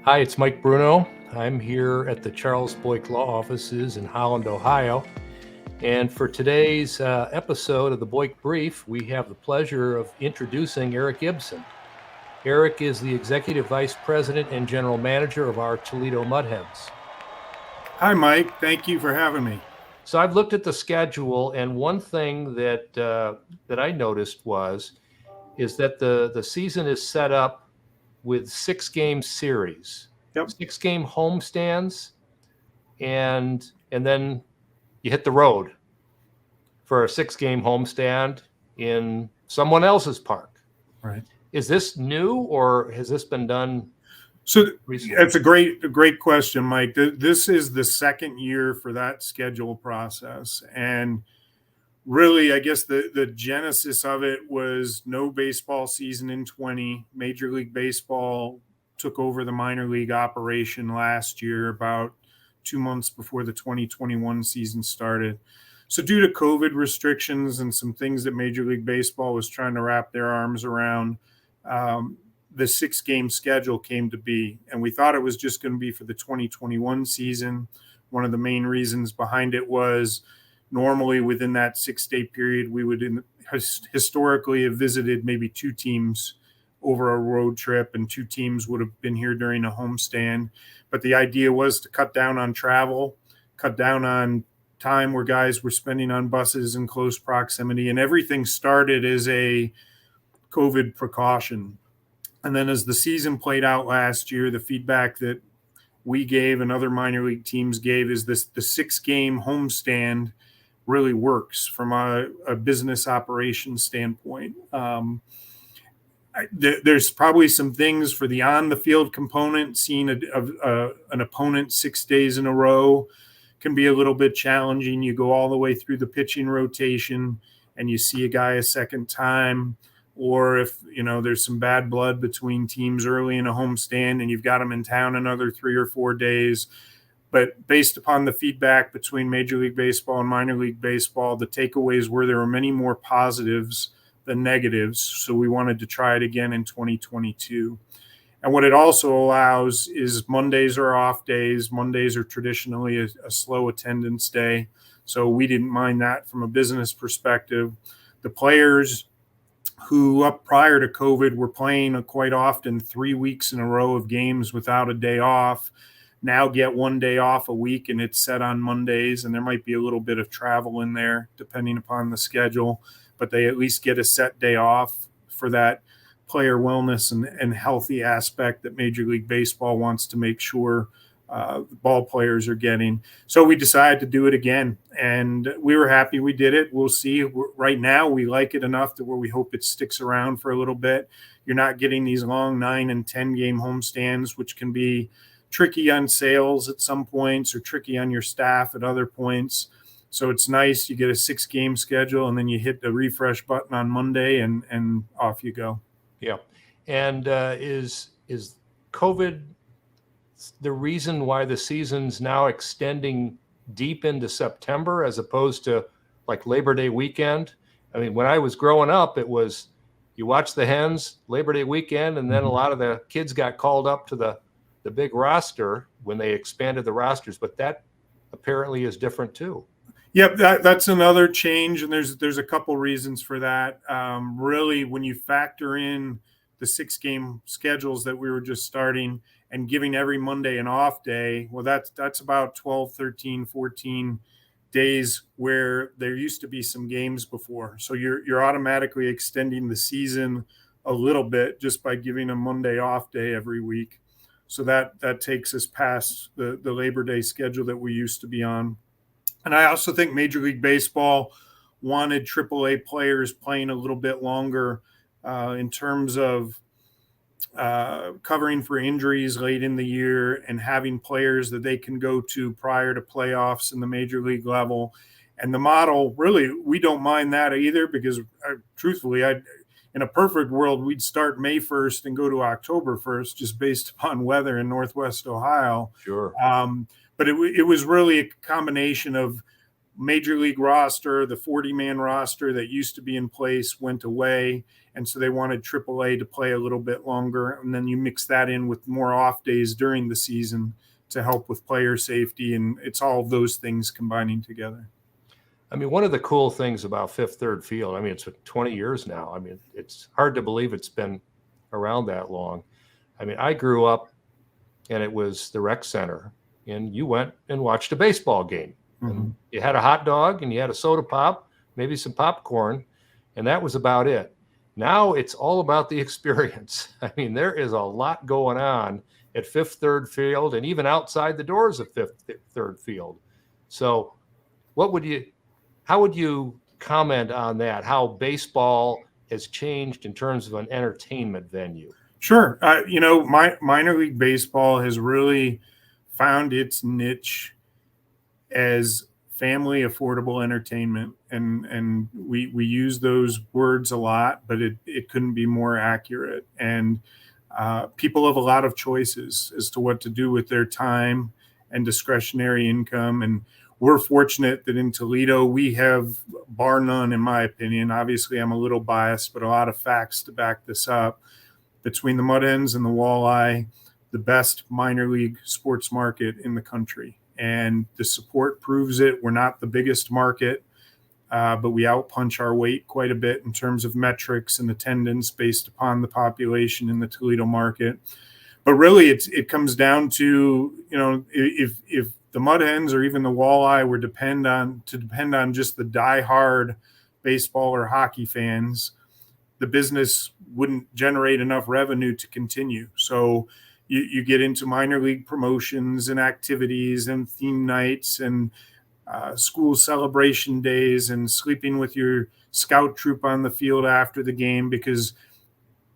Hi, it's Mike Bruno. I'm here at the Charles Boyk Law Offices in Holland, Ohio. And for today's episode of the Boyk Brief, we have the pleasure of introducing Erik Ibsen. Erik is the Executive Vice President and General Manager of our Toledo Hens. Hi, Mike. Thank you for having me. So I've looked at the schedule, and one thing that I noticed is that the season is set up with 6-game series, Yep. 6-game homestands, and then you hit the road for a 6-game homestand in someone else's park. Right. Is this new, or has this been done So recently? that's a great question, Mike. This is the second year for that schedule process. And really, I guess the genesis of it was no baseball season in 20. Major League Baseball took over the minor league operation last year, about 2 months before the 2021 season started. So due to COVID restrictions and some things that Major League Baseball was trying to wrap their arms around, the 6-game schedule came to be. And we thought it was just going to be for the 2021 season. One of the main reasons behind it was normally within that 6-day period, we would historically have visited maybe 2 teams over a road trip, and 2 teams would have been here during a homestand. But the idea was to cut down on travel, cut down on time where guys were spending on buses in close proximity, and everything started as a COVID precaution. And then as the season played out last year, the feedback that we gave and other minor league teams gave is the 6-game homestand really works from a business operations standpoint. There's probably some things for the on the field component. Seeing an opponent 6 days in a row can be a little bit challenging. You go all the way through the pitching rotation and you see a guy a second time, or if there's some bad blood between teams early in a homestand and you've got them in town another 3 or 4 days. But based upon the feedback between Major League Baseball and minor league baseball, the takeaways were there were many more positives than negatives. So we wanted to try it again in 2022. And what it also allows is Mondays are off days. Mondays are traditionally a slow attendance day. So we didn't mind that from a business perspective. The players who up prior to COVID were playing quite often 3 weeks in a row of games without a day off now get 1 day off a week, and it's set on Mondays, and there might be a little bit of travel in there depending upon the schedule, but they at least get a set day off for that player wellness and healthy aspect that Major League Baseball wants to make sure ball players are getting. So we decided to do it again, and we were happy we did it. We'll see. Right now, we like it enough to where we hope it sticks around for a little bit. You're not getting these long 9 and 10 game homestands, which can be tricky on sales at some points or tricky on your staff at other points. So it's nice. You get a 6-game schedule, and then you hit the refresh button on Monday, and off you go. Yeah. And is COVID the reason why the season's now extending deep into September as opposed to like Labor Day weekend? I mean, when I was growing up, it was you watch the Hens Labor Day weekend, and then a lot of the kids got called up to the big roster when they expanded the rosters, but that apparently is different too. Yep, that's another change, and there's a couple reasons for that. Really, when you factor in the 6-game schedules that we were just starting and giving every Monday an off day, well, that's about 12, 13, 14 days where there used to be some games before. So you're automatically extending the season a little bit just by giving a Monday off day every week. So that takes us past the Labor Day schedule that we used to be on. And I also think Major League Baseball wanted AAA players playing a little bit longer in terms of covering for injuries late in the year and having players that they can go to prior to playoffs in the major league level. And the model, really, we don't mind that either because truthfully, in a perfect world, we'd start May 1st and go to October 1st just based upon weather in Northwest Ohio. Sure. But it was really a combination of major league roster, the 40-man roster that used to be in place went away, And so they wanted AAA to play a little bit longer. And then you mix that in with more off days during the season to help with player safety. And it's all of those things combining together. I mean, one of the cool things about Fifth Third Field, I mean, it's 20 years now. I mean, it's hard to believe it's been around that long. I mean, I grew up and it was the rec center, and you went and watched a baseball game. And you had a hot dog and you had a soda pop, maybe some popcorn, and that was about it. Now it's all about the experience. I mean, there is a lot going on at Fifth Third Field and even outside the doors of Fifth Third Field. So how would you comment on that, how baseball has changed in terms of an entertainment venue? Sure. Minor league baseball has really found its niche as family affordable entertainment. And we use those words a lot, but it couldn't be more accurate. And people have a lot of choices as to what to do with their time and discretionary income. And we're fortunate that in Toledo, we have, bar none, in my opinion, obviously I'm a little biased, but a lot of facts to back this up, between the Mud Hens and the Walleye, the best minor league sports market in the country. And the support proves it. We're not the biggest market, but we outpunch our weight quite a bit in terms of metrics and attendance based upon the population in the Toledo market. But really, it comes down to, if the Mud Hens or even the Walleye were depend on just the diehard baseball or hockey fans, the business wouldn't generate enough revenue to continue. So you get into minor league promotions and activities and theme nights and school celebration days and sleeping with your scout troop on the field after the game, because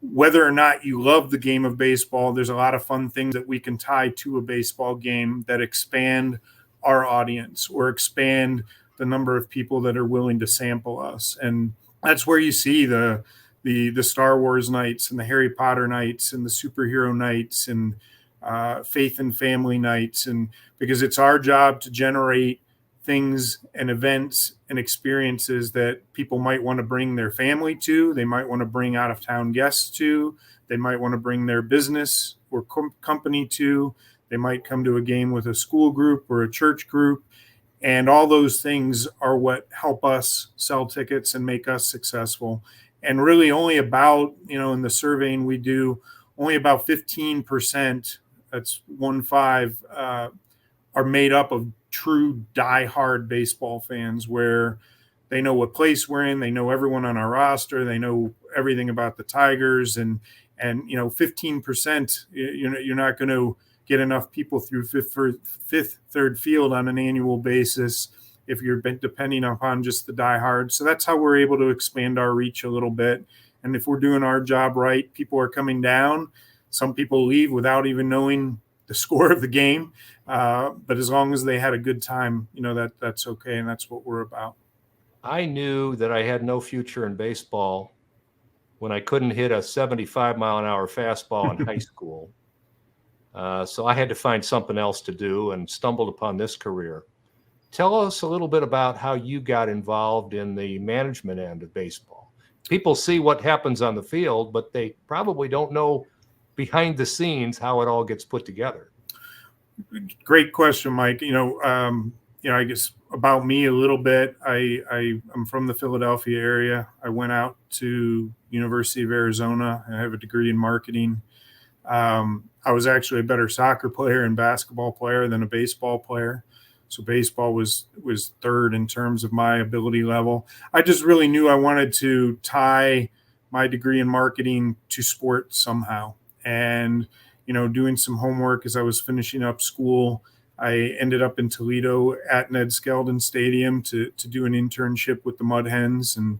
whether or not you love the game of baseball, there's a lot of fun things that we can tie to a baseball game that expand our audience or expand the number of people that are willing to sample us. And that's where you see the Star Wars nights and the Harry Potter nights and the superhero nights and faith and family nights. And because it's our job to generate things and events and experiences that people might want to bring their family to, they might want to bring out of town guests to, they might want to bring their business or company to, they might come to a game with a school group or a church group. And all those things are what help us sell tickets and make us successful. And really only about, in the surveying we do, only about 15%, that's 15, are made up of true diehard baseball fans, where they know what place we're in, they know everyone on our roster, they know everything about the Tigers, and 15%, you're not going to get enough people through Fifth Third Field on an annual basis if you're depending upon just the diehard. So that's how we're able to expand our reach a little bit. And if we're doing our job right, people are coming down. Some people leave without even knowing the score of the game. But as long as they had a good time, that's okay. And that's what we're about. I knew that I had no future in baseball when I couldn't hit a 75-mile-an-hour fastball in high school. So I had to find something else to do and stumbled upon this career. Tell us a little bit about how you got involved in the management end of baseball. People see what happens on the field, but they probably don't know behind the scenes how it all gets put together. Great question, Mike. I guess about me a little bit. I'm from the Philadelphia area. I went out to University of Arizona. I have a degree in marketing. I was actually a better soccer player and basketball player than a baseball player. So baseball was third in terms of my ability level. I just really knew I wanted to tie my degree in marketing to sport somehow. And, doing some homework as I was finishing up school, I ended up in Toledo at Ned Skeldon Stadium to do an internship with the Mud Hens, and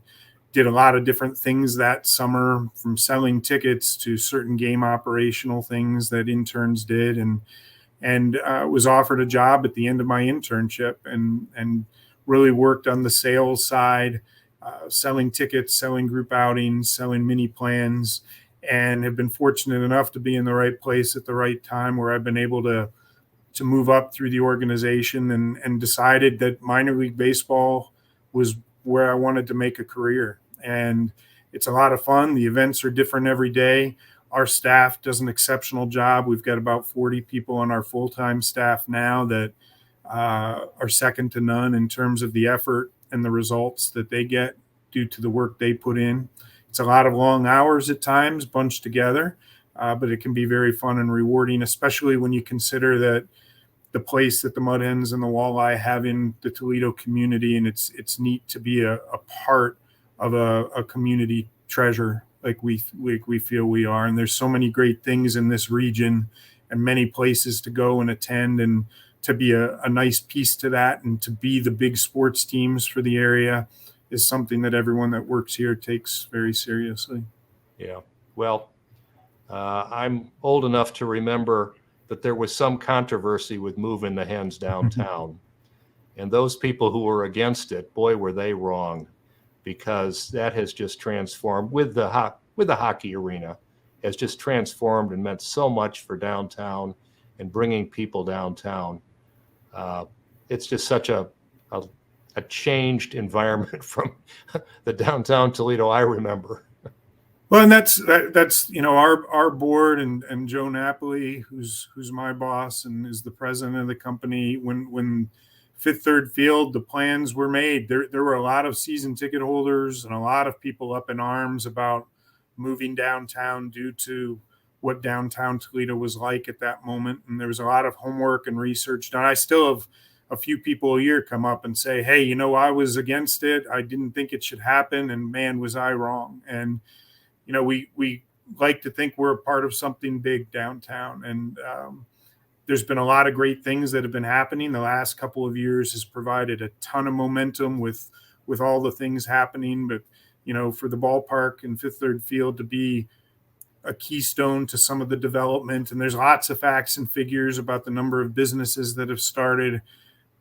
did a lot of different things that summer, from selling tickets to certain game operational things that interns did. And was offered a job at the end of my internship and really worked on the sales side, selling tickets, selling group outings, selling mini plans, and have been fortunate enough to be in the right place at the right time, where I've been able to move up through the organization and decided that minor league baseball was where I wanted to make a career. And it's a lot of fun. The events are different every day. Our staff does an exceptional job. We've got about 40 people on our full-time staff now that are second to none in terms of the effort and the results that they get due to the work they put in. It's a lot of long hours at times bunched together, but it can be very fun and rewarding, especially when you consider that the place that the Mud Hens and the Walleye have in the Toledo community, and it's neat to be a part of a community treasure like we feel we are. And there's so many great things in this region and many places to go and attend, and to be a nice piece to that and to be the big sports teams for the area is something that everyone that works here takes very seriously. Yeah. Well, I'm old enough to remember that there was some controversy with moving the Hens downtown. And those people who were against it, boy, were they wrong, because that has just transformed with the hockey arena, has just transformed and meant so much for downtown and bringing people downtown. It's just such a changed environment from the downtown Toledo I remember. Well, and that's our board and Joe Napoli, who's my boss and is the president of the company. When Fifth Third Field, the plans were made, there were a lot of season ticket holders and a lot of people up in arms about moving downtown due to what downtown Toledo was like at that moment. And there was a lot of homework and research done. I still have a few people a year come up and say, hey, I was against it. I didn't think it should happen. And man, was I wrong. And, we like to think we're a part of something big downtown. And there's been a lot of great things that have been happening. The last couple of years has provided a ton of momentum with all the things happening. But, for the ballpark and Fifth Third Field to be a keystone to some of the development. And there's lots of facts and figures about the number of businesses that have started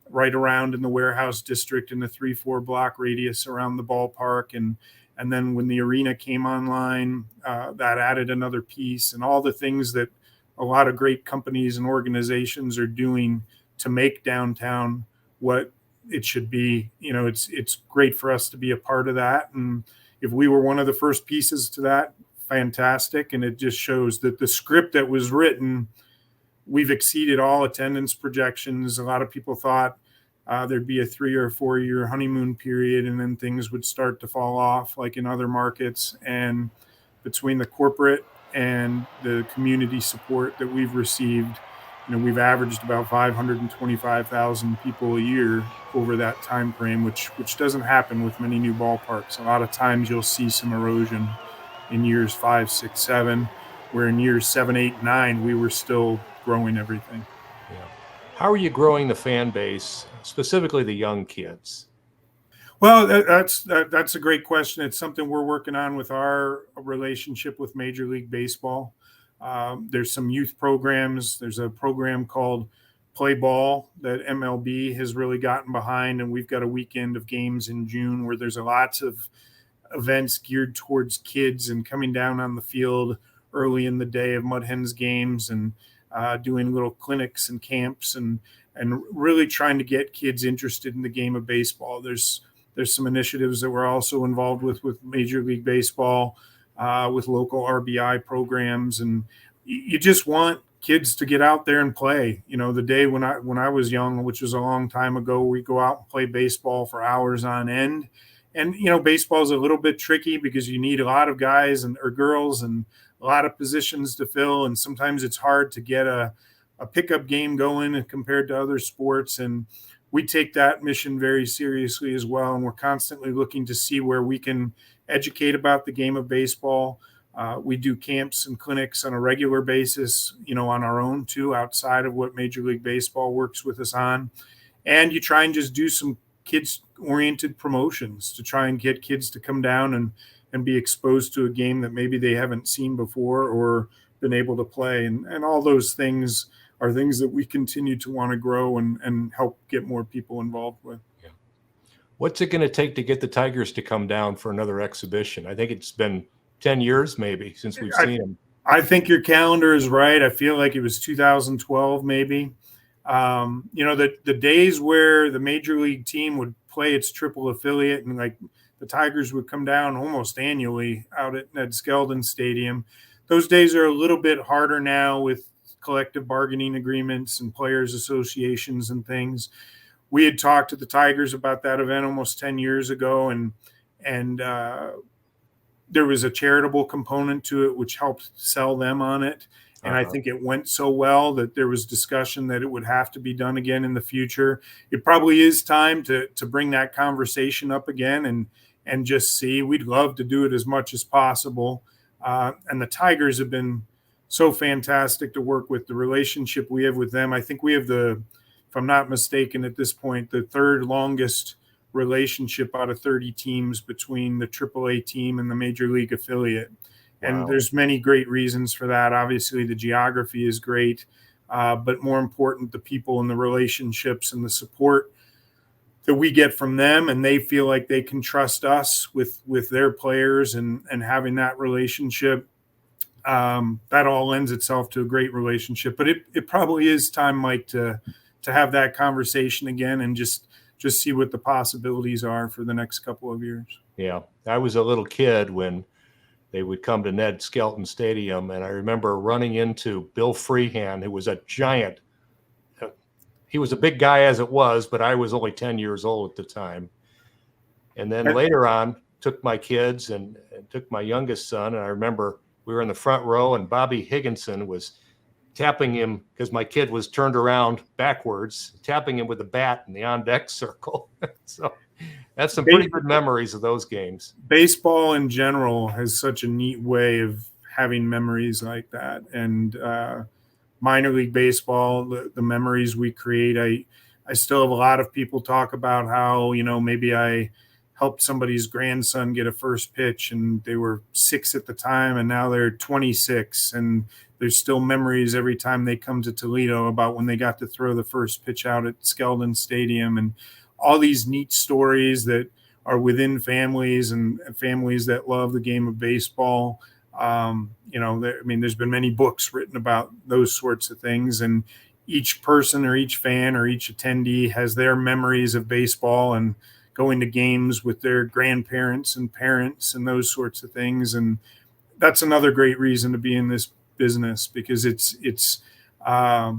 right around in the warehouse district in the 3-4 block radius around the ballpark. And then when the arena came online, that added another piece, and all the things that a lot of great companies and organizations are doing to make downtown what it should be. It's great for us to be a part of that. And if we were one of the first pieces to that, fantastic. And it just shows that the script that was written, we've exceeded all attendance projections. A lot of people thought there'd be a 3 or 4 year honeymoon period, and then things would start to fall off like in other markets. And between the corporate and the community support that we've received, we've averaged about 525,000 people a year over that time frame, which doesn't happen with many new ballparks. A lot of times you'll see some erosion in years 5, 6, 7, where in years 7, 8, 9, we were still growing everything. Yeah. How are you growing the fan base, specifically the young kids? Well, that's a great question. It's something we're working on with our relationship with Major League Baseball. There's some youth programs. There's a program called Play Ball that MLB has really gotten behind, and we've got a weekend of games in June where there's lots of events geared towards kids and coming down on the field early in the day of Mud Hens games and doing little clinics and camps and really trying to get kids interested in the game of baseball. There's some initiatives that we're also involved with Major League Baseball, with local RBI programs. And you just want kids to get out there and play. The day when I was young, which was a long time ago, we go out and play baseball for hours on end. And, baseball is a little bit tricky because you need a lot of guys or girls and a lot of positions to fill. And sometimes it's hard to get a pickup game going compared to other sports. And we take that mission very seriously as well. And we're constantly looking to see where we can educate about the game of baseball. We do camps and clinics on a regular basis, on our own too, outside of what Major League Baseball works with us on. And you try and just do some kids-oriented promotions to try and get kids to come down and be exposed to a game that maybe they haven't seen before or been able to play. And all those things are things that we continue to want to grow and help get more people involved with. Yeah. What's it going to take to get the Tigers to come down for another exhibition? I think it's been 10 years maybe since we've seen them. I think your calendar is right. I feel like it was 2012 maybe. The days where the Major League team would play its triple affiliate and like the Tigers would come down almost annually out at Ned Skeldon Stadium. Those days are a little bit harder now with collective bargaining agreements and players associations and things. We had talked to the Tigers about that event almost 10 years ago, and there was a charitable component to it, which helped sell them on it. And I think it went so well that there was discussion that it would have to be done again in the future. It probably is time to bring that conversation up again and just see. We'd love to do it as much as possible. And the Tigers have been so fantastic to work with. The relationship we have with them, I think we have if I'm not mistaken at this point, the third longest relationship out of 30 teams between the AAA team and the Major League affiliate. And there's many great reasons for that. Obviously, the geography is great, but more important, the people and the relationships and the support that we get from them, and they feel like they can trust us with their players and having that relationship. That all lends itself to a great relationship. But it probably is time, Mike, to have that conversation again and just see what the possibilities are for the next couple of years. Yeah, I was a little kid when they would come to Ned Skelton Stadium, and I remember running into Bill Freehand, who was a giant. He was a big guy as it was, but I was only 10 years old at the time. And then later on, took my kids and took my youngest son, and I remember we were in the front row, and Bobby Higginson was tapping him because my kid was turned around backwards, tapping him with a bat in the on-deck circle. So that's some pretty good memories of those games. Baseball in general has such a neat way of having memories like that. And minor league baseball, the memories we create, I still have a lot of people talk about how, maybe I helped somebody's grandson get a first pitch and they were 6 at the time and now they're 26. And there's still memories every time they come to Toledo about when they got to throw the first pitch out at Skeldon Stadium, and all these neat stories that are within families and families that love the game of baseball. There's been many books written about those sorts of things, and each person or each fan or each attendee has their memories of baseball and going to games with their grandparents and parents and those sorts of things. And that's another great reason to be in this business, because it's a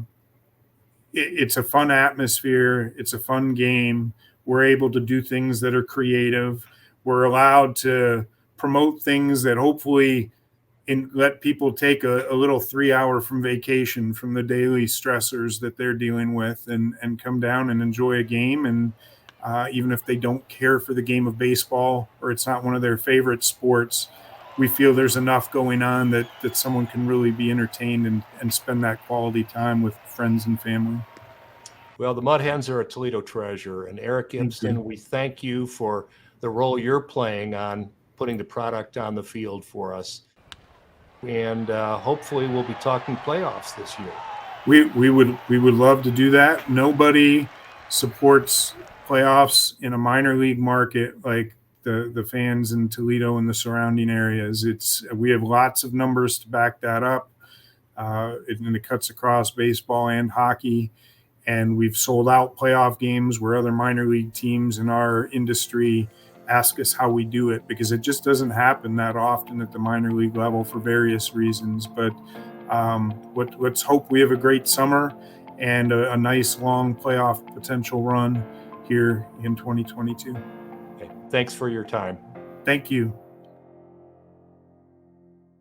fun atmosphere. It's a fun game. We're able to do things that are creative. We're allowed to promote things that hopefully let people take a little 3-hour from vacation from the daily stressors that they're dealing with and come down and enjoy a game. And even if they don't care for the game of baseball or it's not one of their favorite sports, we feel there's enough going on that someone can really be entertained and spend that quality time with friends and family. Well, the Mud Hens are a Toledo treasure. And Erik Ibsen, we thank you for the role you're playing on putting the product on the field for us. And hopefully we'll be talking playoffs this year. We would love to do that. Nobody supports playoffs in a minor league market like the fans in Toledo and the surrounding areas. We have lots of numbers to back that up. And it cuts across baseball and hockey. And we've sold out playoff games where other minor league teams in our industry ask us how we do it, because it just doesn't happen that often at the minor league level for various reasons. But let's hope we have a great summer and a nice long playoff potential run here in 2022. Okay. Thanks for your time. Thank you.